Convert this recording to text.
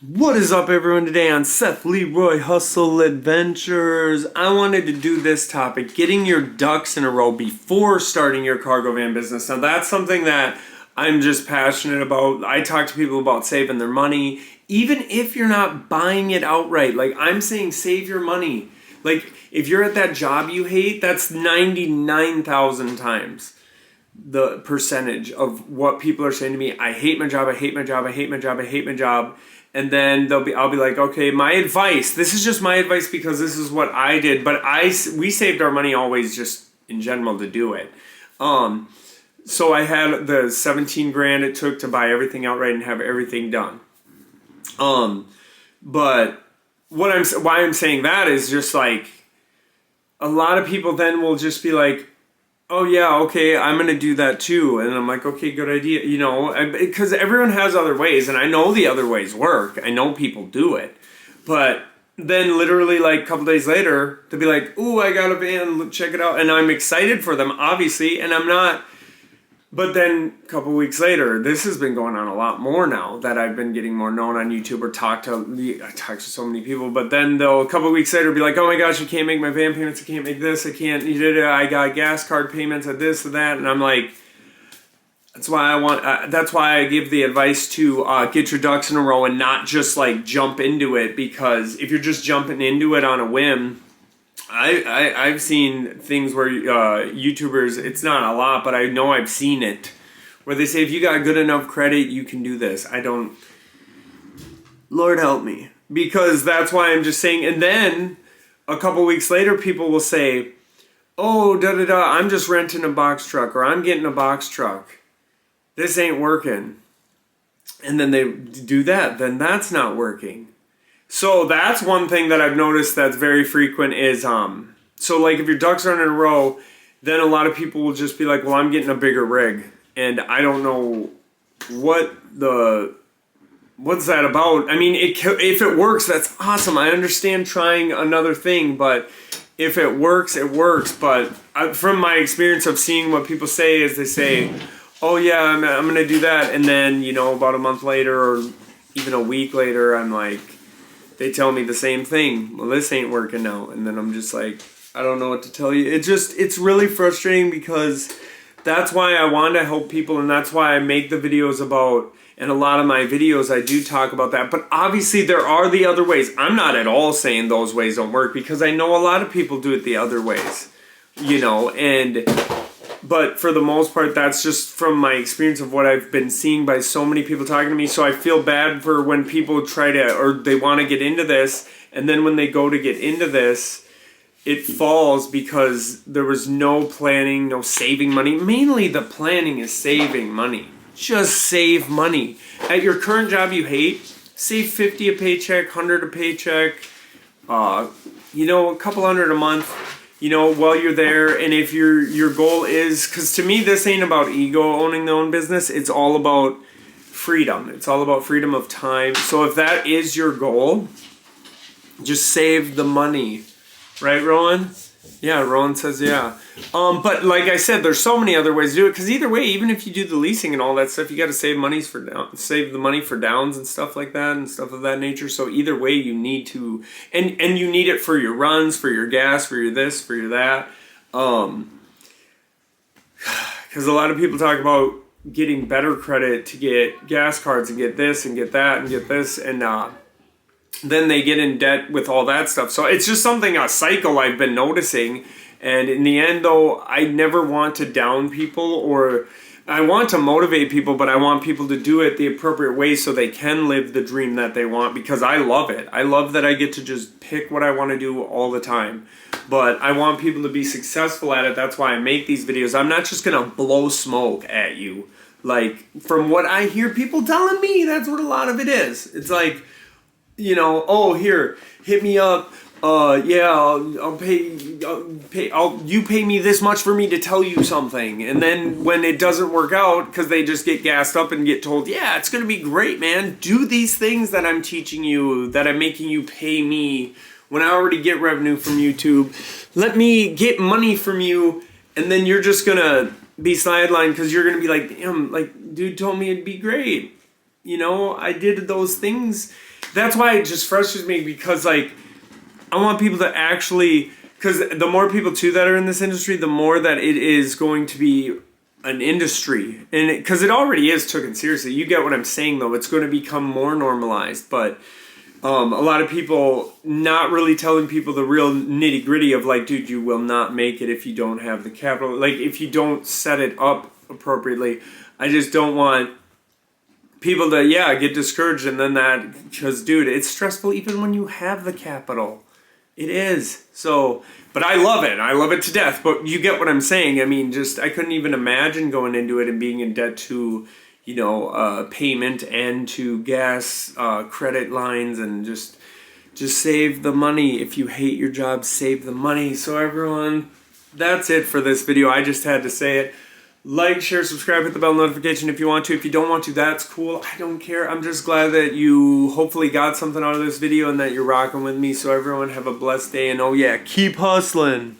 What is up, everyone? Today on Seth Leroy Hustle Adventures, I wanted to do this topic, getting your ducks in a row before starting your cargo van business. Now, that's something that I'm just passionate about. I talk to people about saving their money, even if you're not buying it outright. Like, I'm saying save your money. Like, if you're at that job you hate, that's 99,000 times the percentage of what people are saying to me. I hate my job, I hate my job, I hate my job, I hate my job. And then I'll be like, okay, my advice, this is just my advice because this is what I did, but we saved our money always just in general to do it. So I had the 17 grand it took to buy everything outright and have everything done. But why I'm saying that is just like, a lot of people then will just be like, oh yeah, okay, I'm gonna do that too. And I'm like, okay, good idea. Because everyone has other ways, and I know the other ways work. I know people do it. But then literally like a couple days later, they'll be like, ooh, I got a van, check it out. And I'm excited for them, obviously, and I'm not. But then a couple weeks later, this has been going on a lot more now that I've been getting more known on YouTube or I talk to so many people. But then they'll a couple weeks later be like, oh my gosh, I can't make my van payments. I can't make this. I can't. I got gas card payments at this and that. And I'm like, that's why I give the advice to get your ducks in a row and not just like jump into it, because if you're just jumping into it on a whim, I've seen things where YouTubers, it's not a lot, but I know I've seen it, where they say if you got good enough credit, you can do this. Lord help me. Because that's why I'm just saying, and then a couple weeks later, people will say, oh, I'm just renting a box truck, or I'm getting a box truck. This ain't working. And then they do that, then that's not working. So that's one thing that I've noticed that's very frequent is, so like if your ducks aren't in a row, then a lot of people will just be like, well, I'm getting a bigger rig. And I don't know what's that about? I mean, if it works, that's awesome. I understand trying another thing, but if it works, it works. But from my experience of seeing what people say is they say, oh yeah, I'm going to do that. And then, about a month later or even a week later, I'm like, they tell me the same thing. Well, this ain't working out. And then I'm just like, I don't know what to tell you. It's really frustrating because that's why I want to help people, and that's why I make the videos about, and a lot of my videos I do talk about that. But obviously there are the other ways. I'm not at all saying those ways don't work because I know a lot of people do it the other ways, but for the most part, that's just from my experience of what I've been seeing by so many people talking to me. So I feel bad for when people try to, or they want to get into this, and then when they go to get into this, it falls because there was no planning, no saving money. Mainly the planning is saving money. Just save money. At your current job you hate, save 50 a paycheck, 100 a paycheck, a couple hundred a month. While you're there, and if your goal is, because to me this ain't about ego owning their own business, it's all about freedom. It's all about freedom of time. So if that is your goal, just save the money. Right, Rowan? Yeah, Rowan says yeah. But like I said, there's so many other ways to do it, because either way, even if you do the leasing and all that stuff, you got to save the money for downs and stuff like that and stuff of that nature. So either way, you need to, and you need it for your runs, for your gas, for your this, for your that. Because a lot of people talk about getting better credit to get gas cards and get this and get that and get this, and then they get in debt with all that stuff. So it's just a cycle I've been noticing. And in the end, though, I never want to down people, or I want to motivate people, but I want people to do it the appropriate way so they can live the dream that they want, because I love it. I love that I get to just pick what I want to do all the time. But I want people to be successful at it. That's why I make these videos. I'm not just going to blow smoke at you. Like, from what I hear people telling me, that's what a lot of it is. It's like, oh, here, hit me up. Yeah, I'll pay. You pay me this much for me to tell you something, and then when it doesn't work out, because they just get gassed up and get told, yeah, it's gonna be great, man. Do these things that I'm teaching you, that I'm making you pay me when I already get revenue from YouTube. Let me get money from you, and then you're just gonna be sidelined because you're gonna be like, damn, like, dude told me it'd be great. I did those things. that's why it just frustrates me, because like I want people to actually, because the more people too that are in this industry, the more that it is going to be an industry, and because it already is taken seriously. You get what I'm saying, though. It's going to become more normalized, but a lot of people not really telling people the real nitty gritty of like, dude, you will not make it if you don't have the capital. Like, if you don't set it up appropriately. I just don't want people to, get discouraged, and then that, because, dude, it's stressful even when you have the capital. It is. So, but I love it. I love it to death. But you get what I'm saying. I mean, just, I couldn't even imagine going into it and being in debt to, payment and to gas, credit lines, and just save the money. If you hate your job, save the money. So everyone, that's it for this video. I just had to say it. Like, share, subscribe, hit the bell notification if you want to. If you don't want to, that's cool. I don't care. I'm just glad that you hopefully got something out of this video and that you're rocking with me. So everyone, have a blessed day, and oh yeah, keep hustling.